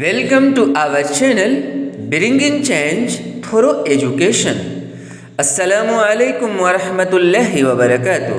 Welcome to our channel Bringing Change Through Education. Assalamu alaikum wa rahmatullahi wa barakatuh.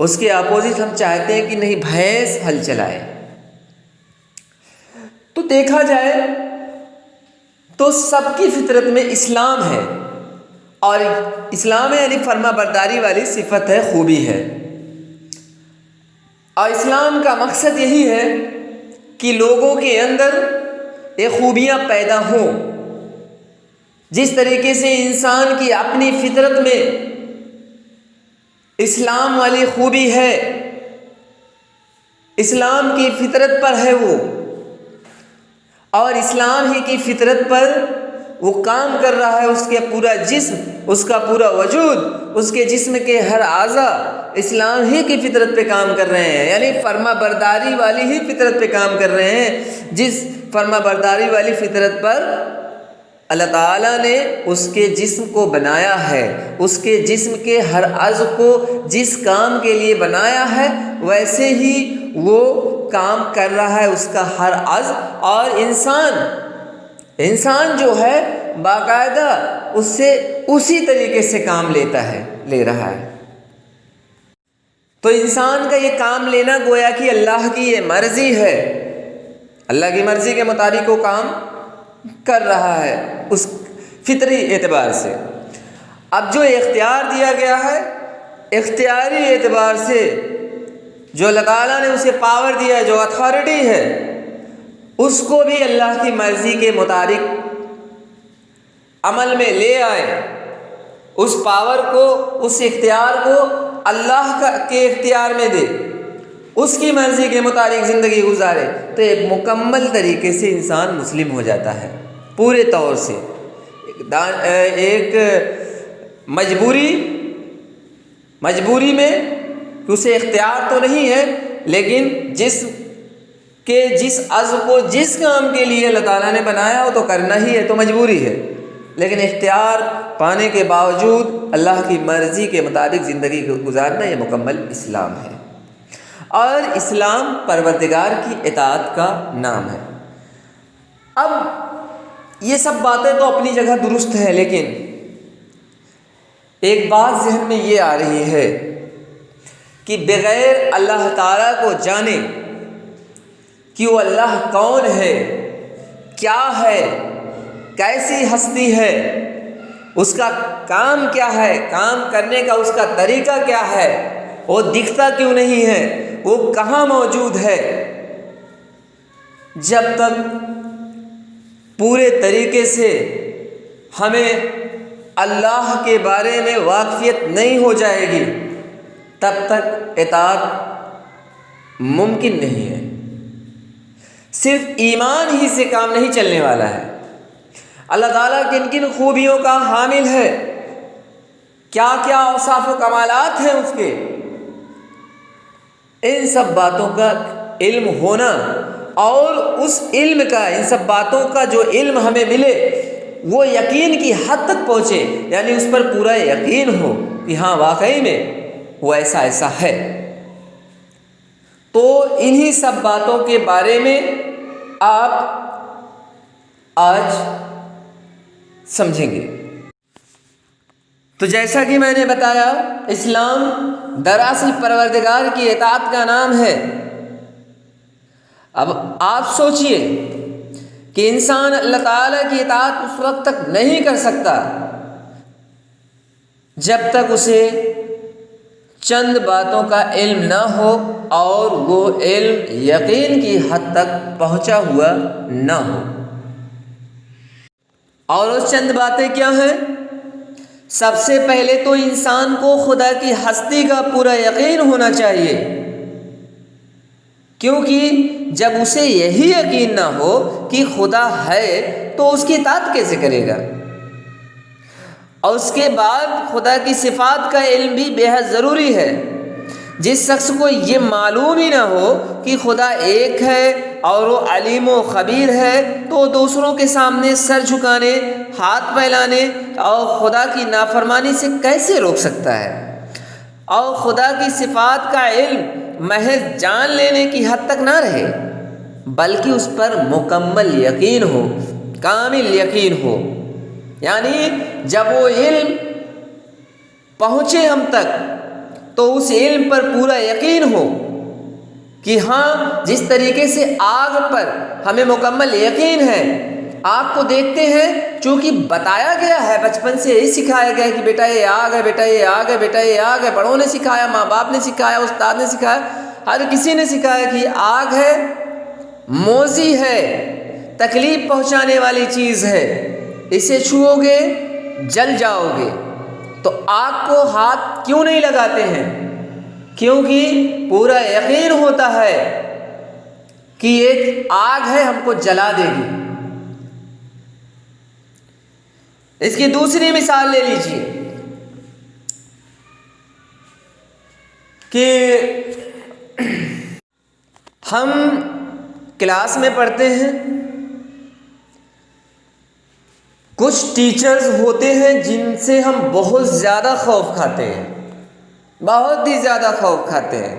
اس کے opposite ہم چاہتے ہیں کہ نہیں بھینس ہل چلائے۔ تو دیکھا جائے تو سب کی فطرت میں اسلام ہے، اور اسلام یعنی فرما برداری والی صفت ہے، خوبی ہے، اور اسلام کا مقصد یہی ہے کہ لوگوں کے اندر یہ خوبیاں پیدا ہوں۔ جس طریقے سے انسان کی اپنی فطرت میں اسلام والی خوبی ہے، اسلام کی فطرت پر ہے وہ، اور اسلام ہی کی فطرت پر وہ کام کر رہا ہے، اس کے پورا جسم، اس کا پورا وجود، اس کے جسم کے ہر اعضا اسلام ہی کی فطرت پہ کام کر رہے ہیں، یعنی فرما برداری والی ہی فطرت پہ کام کر رہے ہیں۔ جس فرما برداری والی فطرت پر اللہ تعالیٰ نے اس کے جسم کو بنایا ہے، اس کے جسم کے ہر عضو کو جس کام کے لیے بنایا ہے ویسے ہی وہ کام کر رہا ہے اس کا ہر عضو، اور انسان جو ہے باقاعدہ اس سے اسی طریقے سے کام لے رہا ہے۔ تو انسان کا یہ کام لینا گویا کہ اللہ کی یہ مرضی ہے، اللہ کی مرضی کے مطابق وہ کام کر رہا ہے اس فطری اعتبار سے۔ اب جو اختیار دیا گیا ہے، اختیاری اعتبار سے جو اللہ تعالیٰ نے اسے پاور دیا ہے، جو اتھارٹی ہے، اس کو بھی اللہ کی مرضی کے مطابق عمل میں لے آئے، اس پاور کو، اس اختیار کو اللہ کے اختیار میں دے، اس کی مرضی کے مطابق زندگی گزارے، تو ایک مکمل طریقے سے انسان مسلم ہو جاتا ہے، پورے طور سے۔ ایک مجبوری میں اسے اختیار تو نہیں ہے، لیکن جس عضو کو جس کام کے لیے اللہ تعالیٰ نے بنایا وہ تو کرنا ہی ہے، تو مجبوری ہے، لیکن اختیار پانے کے باوجود اللہ کی مرضی کے مطابق زندگی گزارنا یہ مکمل اسلام ہے، اور اسلام پروردگار کی اطاعت کا نام ہے۔ اب یہ سب باتیں تو اپنی جگہ درست ہیں، لیکن ایک بات ذہن میں یہ آ رہی ہے کہ بغیر اللہ تعالیٰ کو جانے کہ وہ اللہ کون ہے، کیا ہے، کیسی ہستی ہے، اس کا کام کیا ہے، کام کرنے کا اس کا طریقہ کیا ہے، وہ دکھتا کیوں نہیں ہے، وہ کہاں موجود ہے، جب تک پورے طریقے سے ہمیں اللہ کے بارے میں واقفیت نہیں ہو جائے گی تب تک اطاعت ممکن نہیں ہے۔ صرف ایمان ہی سے کام نہیں چلنے والا ہے۔ اللہ تعالیٰ کن کن خوبیوں کا حامل ہے، کیا کیا اوصاف و کمالات ہیں اس کے، ان سب باتوں کا علم ہونا، اور اس علم کا، ان سب باتوں کا جو علم ہمیں ملے وہ یقین کی حد تک پہنچے، یعنی اس پر پورا یقین ہو کہ ہاں واقعی میں وہ ایسا ہے۔ تو انہی سب باتوں کے بارے میں آپ آج سمجھیں گے۔ تو جیسا کہ میں نے بتایا، اسلام دراصل پروردگار کی اطاعت کا نام ہے۔ اب آپ سوچئے کہ انسان اللہ تعالیٰ کی اطاعت اس وقت تک نہیں کر سکتا جب تک اسے چند باتوں کا علم نہ ہو، اور وہ علم یقین کی حد تک پہنچا ہوا نہ ہو۔ اور وہ چند باتیں کیا ہیں؟ سب سے پہلے تو انسان کو خدا کی ہستی کا پورا یقین ہونا چاہیے، کیونکہ جب اسے یہی یقین نہ ہو کہ خدا ہے تو اس کی اطاعت کیسے کرے گا؟ اور اس کے بعد خدا کی صفات کا علم بھی بے حد ضروری ہے۔ جس شخص کو یہ معلوم ہی نہ ہو کہ خدا ایک ہے اور وہ علیم و خبیر ہے، تو وہ دوسروں کے سامنے سر جھکانے، ہاتھ پھیلانے اور خدا کی نافرمانی سے کیسے روک سکتا ہے؟ اور خدا کی صفات کا علم محض جان لینے کی حد تک نہ رہے، بلکہ اس پر مکمل یقین ہو، کامل یقین ہو۔ یعنی جب وہ علم پہنچے ہم تک تو اس علم پر پورا یقین ہو کہ ہاں جس طریقے سے آگ پر ہمیں مکمل یقین ہے، آگ کو دیکھتے ہیں چونکہ بتایا گیا ہے، بچپن سے یہی سکھایا گیا ہے کہ بیٹا یہ آگ ہے، بیٹا یہ آگ ہے، بیٹا یہ آگ ہے، بڑوں نے سکھایا، ماں باپ نے سکھایا، استاد نے سکھایا، ہر کسی نے سکھایا کہ آگ ہے، موذی ہے، تکلیف پہنچانے والی چیز ہے، اسے چھو گے جل جاؤ گے۔ تو آگ کو ہاتھ کیوں نہیں لگاتے ہیں؟ کیونکہ پورا یقین ہوتا ہے کہ ایک آگ ہے ہم کو جلا دے گی۔ اس کی دوسری مثال لے لیجیے کہ ہم کلاس میں پڑھتے ہیں، کچھ ٹیچرز ہوتے ہیں جن سے ہم بہت زیادہ خوف کھاتے ہیں، بہت ہی زیادہ خوف کھاتے ہیں۔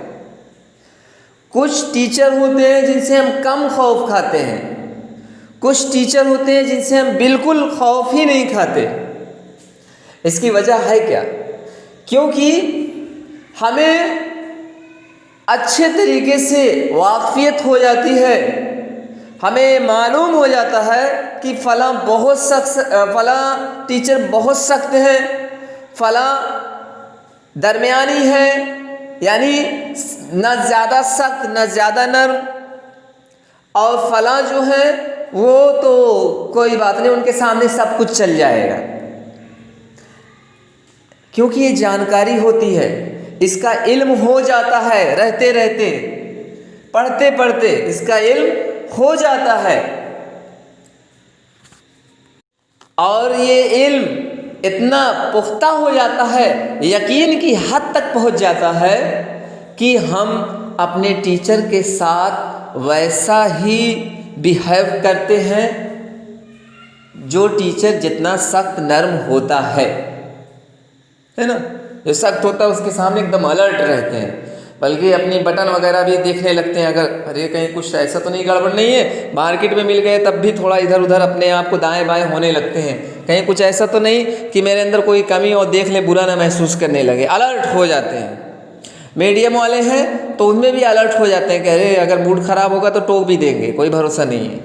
کچھ ٹیچر ہوتے ہیں جن سے ہم کم خوف کھاتے ہیں، کچھ ٹیچر ہوتے ہیں جن سے ہم بالکل خوف ہی نہیں کھاتے۔ اس کی وجہ ہے کیا؟ کیونکہ ہمیں اچھے طریقے سے واقفیت ہو جاتی ہے، ہمیں معلوم ہو جاتا ہے کہ فلاں ٹیچر بہت سخت ہے، فلاں درمیانی ہے، یعنی نہ زیادہ سخت نہ زیادہ نرم، اور فلاں جو ہے وہ تو کوئی بات نہیں، ان کے سامنے سب کچھ چل جائے گا۔ کیونکہ یہ جانکاری ہوتی ہے، اس کا علم ہو جاتا ہے، رہتے رہتے پڑھتے پڑھتے اس کا علم ہو جاتا ہے، اور یہ علم اتنا پختہ ہو جاتا ہے، یقین کی حد تک پہنچ جاتا ہے کہ ہم اپنے ٹیچر کے ساتھ ویسا ہی بیہیو کرتے ہیں جو ٹیچر جتنا سخت نرم ہوتا ہے نا۔ جو سخت ہوتا ہے اس کے سامنے ایک دم الرٹ رہتے ہیں، بلکہ اپنی بٹن وغیرہ بھی دیکھنے لگتے ہیں، اگر ارے کہیں کچھ ایسا تو نہیں گڑبڑ نہیں ہے، مارکیٹ میں مل گئے تب بھی تھوڑا ادھر ادھر اپنے آپ کو دائیں بائیں ہونے لگتے ہیں، کہیں کچھ ایسا تو نہیں کہ میرے اندر کوئی کمی اور دیکھ لیں برا نہ محسوس کرنے لگے، الرٹ ہو جاتے ہیں۔ میڈیم والے ہیں تو ان میں بھی الرٹ ہو جاتے ہیں کہ ارے اگر موڈ خراب ہوگا تو ٹوک بھی دیں گے، کوئی بھروسہ نہیں ہے۔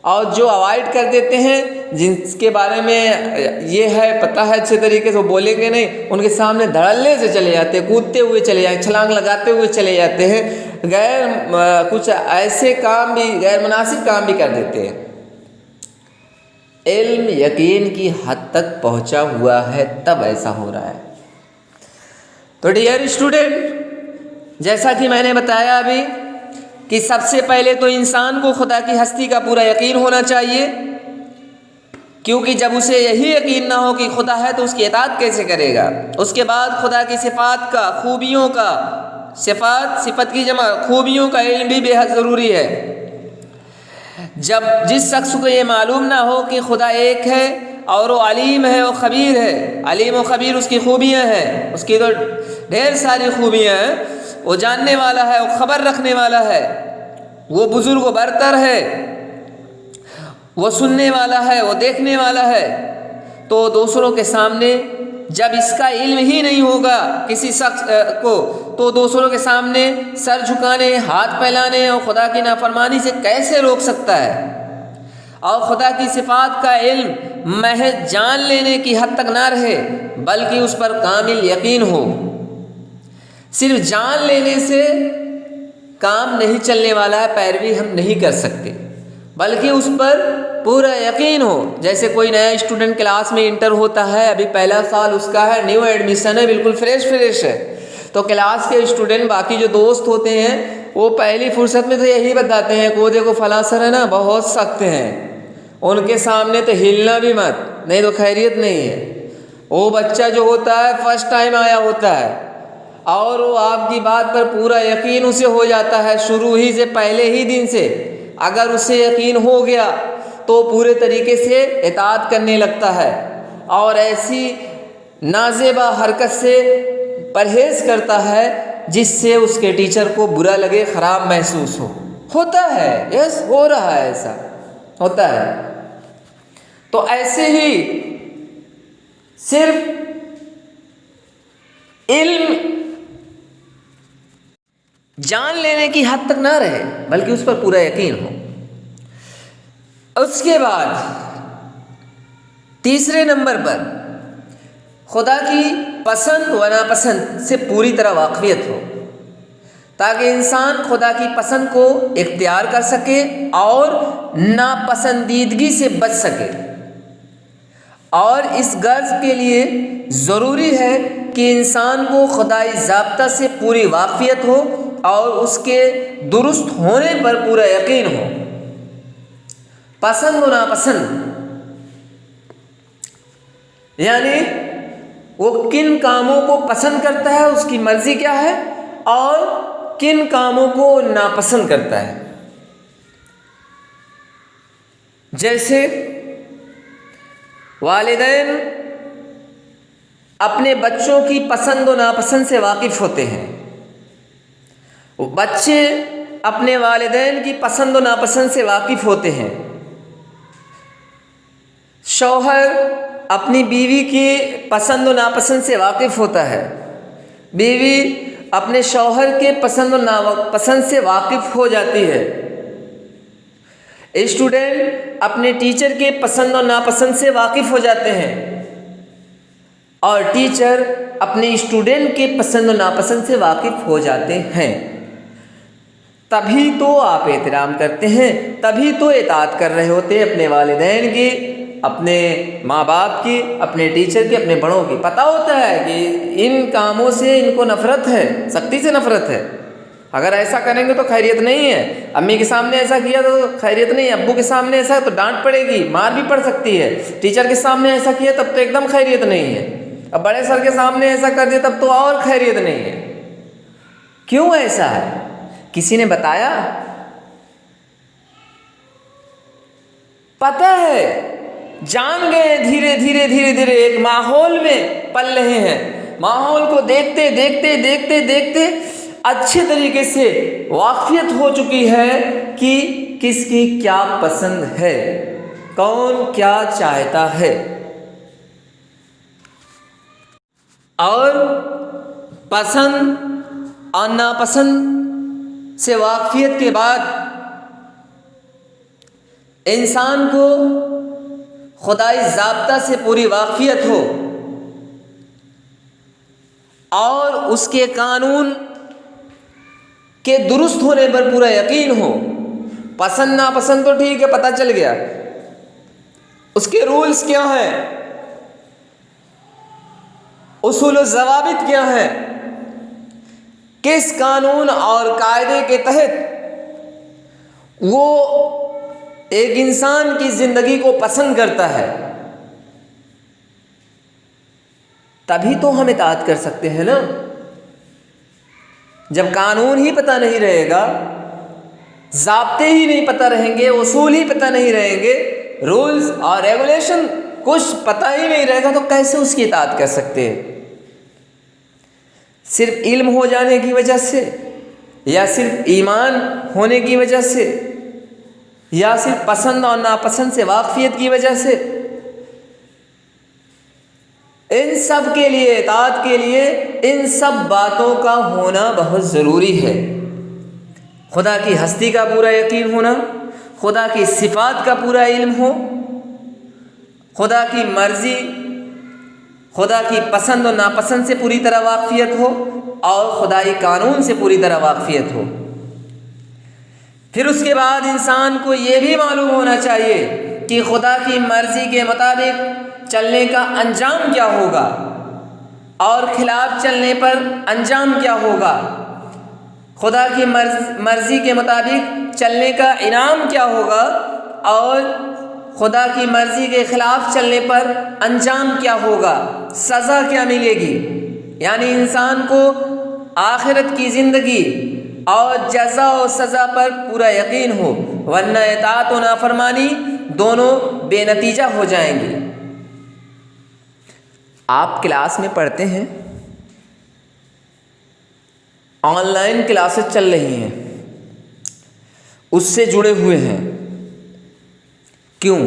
اور جو اوائڈ کر دیتے ہیں، جن کے بارے میں یہ ہے پتہ ہے اچھے طریقے سے وہ بولیں گے نہیں، ان کے سامنے دھڑلے سے چلے جاتے ہیں، کودتے ہوئے چلے جاتے ہیں، چھلانگ لگاتے ہوئے چلے جاتے ہیں، کچھ ایسے کام بھی غیر مناسب کام بھی کر دیتے ہیں۔ علم یقین کی حد تک پہنچا ہوا ہے تب ایسا ہو رہا ہے۔ تو ڈیئر اسٹوڈنٹ، جیسا کہ میں نے بتایا ابھی کہ سب سے پہلے تو انسان کو خدا کی ہستی کا پورا یقین ہونا چاہیے، کیونکہ جب اسے یہی یقین نہ ہو کہ خدا ہے تو اس کی اطاعت کیسے کرے گا۔ اس کے بعد خدا کی صفات کا، خوبیوں کا، صفت کی جمع خوبیوں کا علم بھی بے حد ضروری ہے۔ جب جس شخص کو یہ معلوم نہ ہو کہ خدا ایک ہے اور وہ علیم ہے، وہ خبیر ہے، علیم و خبیر اس کی خوبیاں ہیں، اس کی تو ڈھیر ساری خوبیاں ہیں، وہ جاننے والا ہے، وہ خبر رکھنے والا ہے، وہ بزرگ و برتر ہے، وہ سننے والا ہے، وہ دیکھنے والا ہے، تو دوسروں کے سامنے جب اس کا علم ہی نہیں ہوگا کسی شخص کو، تو دوسروں کے سامنے سر جھکانے، ہاتھ پھیلانے اور خدا کی نافرمانی سے کیسے روک سکتا ہے؟ اور خدا کی صفات کا علم محض جان لینے کی حد تک نہ رہے، بلکہ اس پر کامل یقین ہو۔ صرف جان لینے سے کام نہیں چلنے والا ہے، پیروی ہم نہیں کر سکتے، بلکہ اس پر پورا یقین ہو۔ جیسے کوئی نیا اسٹوڈنٹ کلاس میں انٹر ہوتا ہے، ابھی پہلا سال اس کا ہے، نیو ایڈمیشن ہے، بالکل فریش ہے، تو کلاس کے اسٹوڈنٹ باقی جو دوست ہوتے ہیں وہ پہلی فرصت میں تو یہی بتاتے ہیں کہ وہ دیکھو فلاں سر ہے نا بہت سخت ہیں، ان کے سامنے تو ہلنا بھی مت، نہیں تو خیریت نہیں ہے۔ وہ بچہ جو ہوتا ہے فرسٹ ٹائم آیا ہوتا ہے اور وہ آپ کی بات پر پورا یقین اسے ہو جاتا ہے، شروع ہی سے، پہلے ہی دن سے اگر اسے یقین ہو گیا تو پورے طریقے سے اطاعت کرنے لگتا ہے، اور ایسی نازیبا حرکت سے پرہیز کرتا ہے جس سے اس کے ٹیچر کو برا لگے، خراب محسوس ہو۔ ہوتا ہے، یس ہو رہا ہے، ایسا ہوتا ہے۔ تو ایسے ہی صرف علم جان لینے کی حد تک نہ رہے بلکہ اس پر پورا یقین ہو۔ اس کے بعد تیسرے نمبر پر خدا کی پسند و ناپسند سے پوری طرح واقفیت ہو، تاکہ انسان خدا کی پسند کو اختیار کر سکے اور ناپسندیدگی سے بچ سکے۔ اور اس غرض کے لیے ضروری ہے کہ انسان کو خدائی ضابطہ سے پوری واقفیت ہو اور اس کے درست ہونے پر پورا یقین ہو۔ پسند و ناپسند یعنی وہ کن کاموں کو پسند کرتا ہے، اس کی مرضی کیا ہے، اور کن کاموں کو ناپسند کرتا ہے۔ جیسے والدین اپنے بچوں کی پسند و ناپسند سے واقف ہوتے ہیں، بچے اپنے والدین کی پسند و ناپسند سے واقف ہوتے ہیں، شوہر اپنی بیوی کی پسند و ناپسند سے واقف ہوتا ہے، بیوی اپنے شوہر کے پسند و ناپسند سے واقف ہو جاتی ہے، اسٹوڈنٹ اپنے ٹیچر کے پسند و ناپسند سے واقف ہو جاتے ہیں، اور ٹیچر اپنے اسٹوڈنٹ کے پسند و ناپسند سے واقف ہو جاتے ہیں۔ تبھی تو آپ احترام کرتے ہیں، تبھی تو اطاعت کر رہے ہوتے ہیں اپنے والدین کی، اپنے ماں باپ کی، اپنے ٹیچر کی، اپنے بڑوں کی۔ پتہ ہوتا ہے کہ ان کاموں سے ان کو نفرت ہے، سختی سے نفرت ہے، اگر ایسا کریں گے تو خیریت نہیں ہے، امی کے سامنے ایسا کیا تو خیریت نہیں ہے، ابو کے سامنے ایسا تو ڈانٹ پڑے گی، مار بھی پڑ سکتی ہے، ٹیچر کے سامنے ایسا کیا تب تو ایک دم خیریت نہیں ہے، اب بڑے سر کے سامنے ایسا کر دیا تب تو اور خیریت نہیں ہے۔ کیوں ایسا ہے؟ کسی نے بتایا؟ پتہ ہے، جان گئے، دھیرے دھیرے دھیرے دھیرے ایک ماحول میں پل رہے ہیں، ماحول کو دیکھتے دیکھتے دیکھتے دیکھتے اچھے طریقے سے واقفیت ہو چکی ہے کہ کس کی کیا پسند ہے، کون کیا چاہتا ہے۔ اور پسند اور ناپسند سے واقفیت کے بعد انسان کو خدائی ضابطہ سے پوری واقفیت ہو اور اس کے قانون کے درست ہونے پر پورا یقین ہو۔ پسند ناپسند تو ٹھیک ہے، پتہ چل گیا، اس کے رولز کیا ہیں، اصول و ضوابط کیا ہیں، کس قانون اور قاعدے کے تحت وہ ایک انسان کی زندگی کو پسند کرتا ہے، تبھی تو ہم اطاعت کر سکتے ہیں نا۔ جب قانون ہی پتہ نہیں رہے گا، ضابطے ہی نہیں پتہ رہیں گے، اصول ہی پتہ نہیں رہیں گے، رولز اور ریگولیشن کچھ پتہ ہی نہیں رہے گا، تو کیسے اس کی اطاعت کر سکتے ہیں؟ صرف علم ہو جانے کی وجہ سے، یا صرف ایمان ہونے کی وجہ سے، یا صرف پسند اور ناپسند سے واقفیت کی وجہ سے، ان سب کے لیے، اطاعت کے لیے ان سب باتوں کا ہونا بہت ضروری ہے۔ خدا کی ہستی کا پورا یقین ہونا، خدا کی صفات کا پورا علم ہو، خدا کی مرضی، خدا کی پسند و ناپسند سے پوری طرح واقفیت ہو، اور خدائی قانون سے پوری طرح واقفیت ہو۔ پھر اس کے بعد انسان کو یہ بھی معلوم ہونا چاہیے کہ خدا کی مرضی کے مطابق چلنے کا انجام کیا ہوگا، اور خلاف چلنے پر انجام کیا ہوگا، خدا کی مرضی کے مطابق چلنے کا انعام کیا ہوگا، اور خدا کی مرضی کے خلاف چلنے پر انجام کیا ہوگا، سزا کیا ملے گی۔ یعنی انسان کو آخرت کی زندگی اور جزا و سزا پر پورا یقین ہو، ورنہ اطاعت و نافرمانی دونوں بے نتیجہ ہو جائیں گی۔ آپ کلاس میں پڑھتے ہیں، آن لائن کلاسز چل رہی ہیں، اس سے جڑے ہوئے ہیں، کیوں؟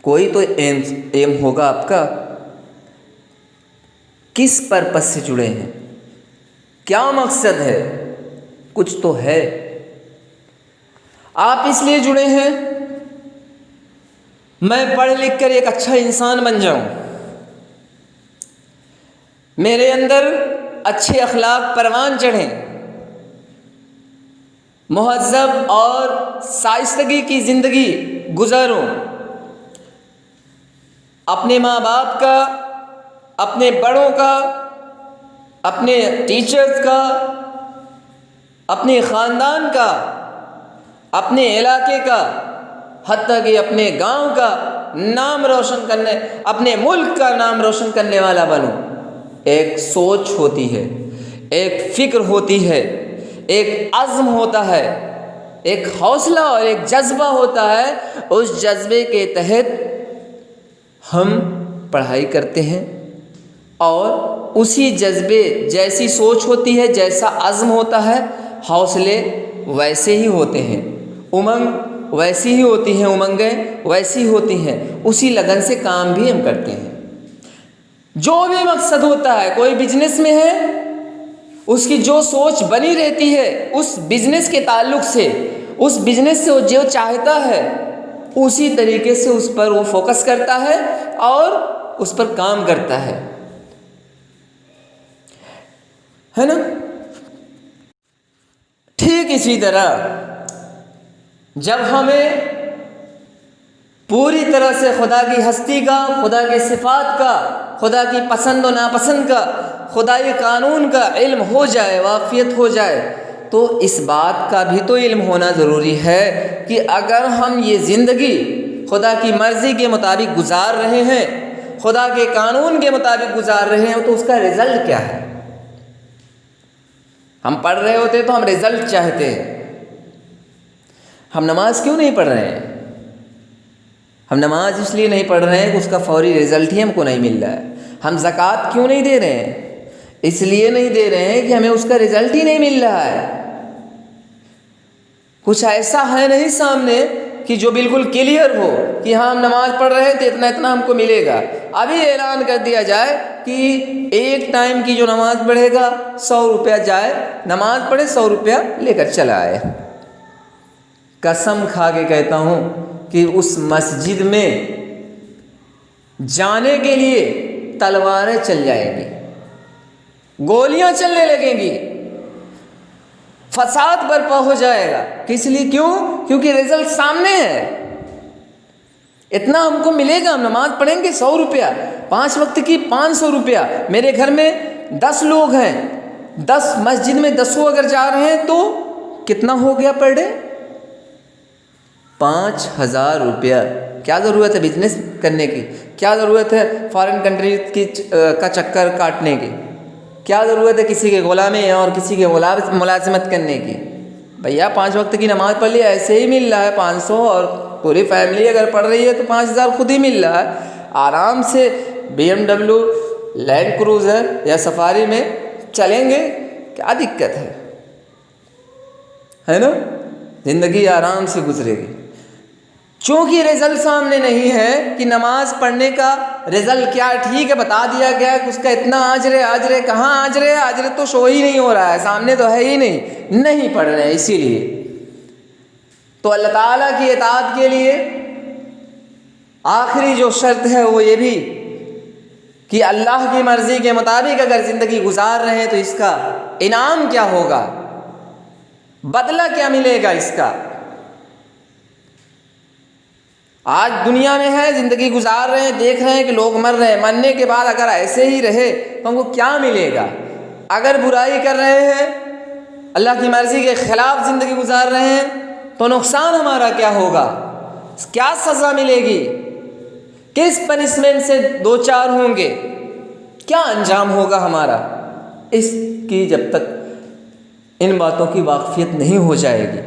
کوئی تو ایم ہوگا آپ کا، کس پرپس سے جڑے ہیں، کیا مقصد ہے؟ کچھ تو ہے۔ آپ اس لیے جڑے ہیں میں پڑھ لکھ کر ایک اچھا انسان بن جاؤں، میرے اندر اچھے اخلاق پروان چڑھیں، مہذب اور شائستگی کی زندگی گزاروں، اپنے ماں باپ کا، اپنے بڑوں کا، اپنے ٹیچرز کا، اپنے خاندان کا، اپنے علاقے کا، حتیٰ کہ اپنے گاؤں کا نام روشن کرنے، اپنے ملک کا نام روشن کرنے والا بنوں۔ ایک سوچ ہوتی ہے، ایک فکر ہوتی ہے، ایک عزم ہوتا ہے، ایک حوصلہ اور ایک جذبہ ہوتا ہے۔ اس جذبے کے تحت ہم پڑھائی کرتے ہیں، اور اسی جذبے جیسی سوچ ہوتی ہے، جیسا عزم ہوتا ہے، حوصلے ویسے ہی ہوتے ہیں، امنگ ویسی ہی ہوتی ہیں، امنگیں ویسی ہوتی ہیں، اسی لگن سے کام بھی ہم کرتے ہیں۔ جو بھی مقصد ہوتا ہے، کوئی بزنس میں ہے، اس کی جو سوچ بنی رہتی ہے اس بزنس کے تعلق سے، اس بزنس سے وہ جو چاہتا ہے اسی طریقے سے اس پر وہ فوکس کرتا ہے اور اس پر کام کرتا ہے نا؟ ٹھیک اسی طرح جب ہمیں پوری طرح سے خدا کی ہستی کا، خدا کے صفات کا، خدا کی پسند و ناپسند کا، خدائی قانون کا علم ہو جائے، واقفیت ہو جائے، تو اس بات کا بھی تو علم ہونا ضروری ہے کہ اگر ہم یہ زندگی خدا کی مرضی کے مطابق گزار رہے ہیں، خدا کے قانون کے مطابق گزار رہے ہیں، تو اس کا رزلٹ کیا ہے؟ ہم پڑھ رہے ہوتے تو ہم رزلٹ چاہتے ہیں۔ ہم نماز کیوں نہیں پڑھ رہے ہیں؟ ہم نماز اس لیے نہیں پڑھ رہے ہیں کہ اس کا فوری رزلٹ ہی ہم کو نہیں مل رہا ہے۔ ہم زکوٰۃ کیوں نہیں دے رہے ہیں؟ اس لیے نہیں دے رہے ہیں کہ ہمیں اس کا رزلٹ ہی نہیں مل رہا ہے۔ کچھ ایسا ہے نہیں سامنے کہ جو بالکل کلیئر ہو کہ ہاں ہم نماز پڑھ رہے تھے، اتنا اتنا ہم کو ملے گا۔ ابھی اعلان کر دیا جائے کہ ایک ٹائم کی جو نماز پڑھے گا 100 روپیہ جائے، نماز پڑھے 100 روپیہ لے کر چلا آئے۔ قسم کھا کے کہتا ہوں کہ اس مسجد میں جانے کے لیے تلواریں چل جائیں گی، گولیاں چلنے لگیں گی، فساد برپا ہو جائے گا۔ کس لیے؟ کیونکہ رزلٹ سامنے ہے۔ اتنا ہم کو ملے گا، ہم نماز پڑھیں گے 100 روپیہ، 5 وقت کی 500 روپیہ۔ میرے گھر میں 10 لوگ ہیں، 10 مسجد میں 10 اگر جا رہے ہیں تو کتنا ہو گیا پر ڈے؟ 5000 روپیہ۔ کیا ضرورت ہے بزنس کرنے کی؟ کیا ضرورت ہے فارن کنٹریز کا چکر کاٹنے کی؟ کیا ضرورت ہے کسی کے غلامی اور کسی کے ملازمت کرنے کی؟ بھیا 5 وقت کی نماز پڑھ لی، ایسے ہی مل رہا ہے 500، اور پوری فیملی اگر پڑھ رہی ہے تو 5000 خود ہی مل رہا ہے۔ آرام سے BMW، لینڈ کروزر یا سفاری میں چلیں گے، کیا دقت ہے نا؟ زندگی آرام سے گزرے گی۔ چونکہ رزلٹ سامنے نہیں ہے کہ نماز پڑھنے کا رزلٹ کیا، ٹھیک ہے بتا دیا گیا کہ اس کا اتنا اجر ہے، کہاں اجر تو شو ہی نہیں ہو رہا ہے، سامنے تو ہے ہی نہیں پڑھ رہے ہیں۔ اسی لیے تو اللہ تعالیٰ کی اطاعت کے لیے آخری جو شرط ہے وہ یہ بھی کہ اللہ کی مرضی کے مطابق اگر زندگی گزار رہے ہیں تو اس کا انعام کیا ہوگا، بدلہ کیا ملے گا اس کا۔ آج دنیا میں ہے، زندگی گزار رہے ہیں، دیکھ رہے ہیں کہ لوگ مر رہے ہیں، مرنے کے بعد اگر ایسے ہی رہے تو ہم کو کیا ملے گا؟ اگر برائی کر رہے ہیں، اللہ کی مرضی کے خلاف زندگی گزار رہے ہیں تو نقصان ہمارا کیا ہوگا؟ کیا سزا ملے گی؟ کس پنشمنٹ سے دو چار ہوں گے؟ کیا انجام ہوگا ہمارا؟ اس کی جب تک ان باتوں کی واقفیت نہیں ہو جائے گی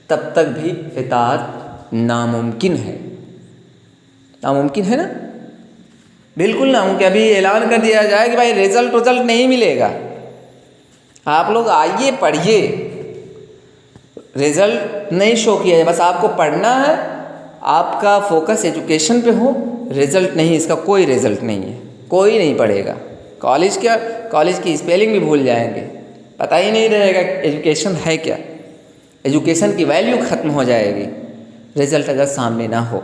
تب تک بھی اطاعت ناممکن ہے۔ ناممکن ہے نا؟ بالکل ناممکن۔ ابھی اعلان کر دیا جائے کہ بھائی رزلٹ نہیں ملے گا، آپ لوگ آئیے پڑھیے، رزلٹ نہیں شو کیا ہے، بس آپ کو پڑھنا ہے، آپ کا فوکس ایجوکیشن پہ ہو، رزلٹ نہیں، اس کا کوئی رزلٹ نہیں ہے، کوئی نہیں پڑھے گا۔ کالج کی اسپیلنگ بھی بھول جائیں گے، پتہ ہی نہیں رہے گا ایجوکیشن ہے کیا، ایجوکیشن کی ویلیو ختم ہو جائے گی رزلٹ اگر سامنے نہ ہو۔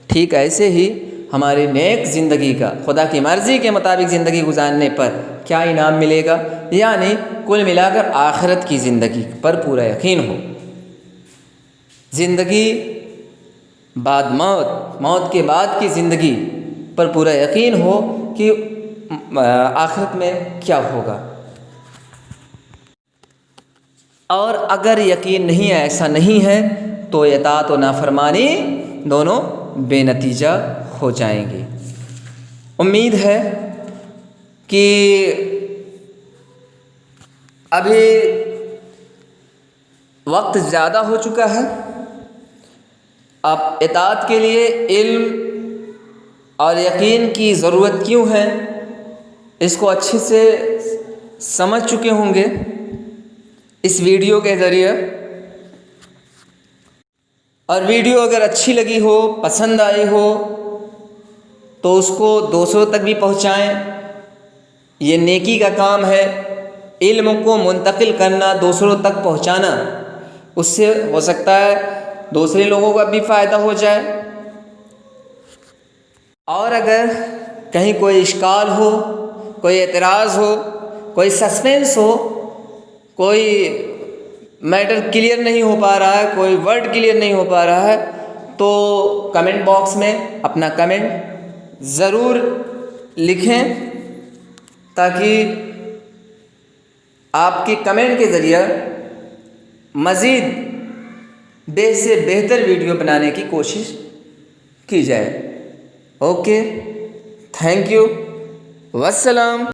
ٹھیک ایسے ہی ہماری نیک زندگی کا خدا کی مرضی کے مطابق زندگی گزارنے پر کیا انعام ملے گا، یعنی کل ملا کر آخرت کی زندگی پر پورا یقین ہو، زندگی بعد موت، موت کے بعد کی زندگی پر پورا یقین ہو کہ آخرت میں کیا ہوگا۔ اور اگر یقین نہیں ہے، ایسا نہیں ہے، تو اطاعت و نافرمانی دونوں بے نتیجہ ہو جائیں گی۔ امید ہے کہ ابھی وقت زیادہ ہو چکا ہے، اب اطاعت کے لیے علم اور یقین کی ضرورت کیوں ہے اس کو اچھے سے سمجھ چکے ہوں گے اس ویڈیو کے ذریعے۔ اور ویڈیو اگر اچھی لگی ہو، پسند آئی ہو، تو اس کو دوسروں تک بھی پہنچائیں۔ یہ نیکی کا کام ہے، علم کو منتقل کرنا، دوسروں تک پہنچانا، اس سے ہو سکتا ہے دوسرے لوگوں کا بھی فائدہ ہو جائے۔ اور اگر کہیں کوئی اشکال ہو، کوئی اعتراض ہو، کوئی سسپینس ہو، کوئی میٹر کلیئر نہیں ہو پا رہا ہے، کوئی ورڈ کلیئر نہیں ہو پا رہا ہے، تو کمنٹ باکس میں اپنا کمنٹ ضرور لکھیں، تاکہ آپ کی کمنٹ کے ذریعے مزید سے بہتر ویڈیو بنانے کی کوشش کی جائے۔ اوکے، تھینک یو، والسلام۔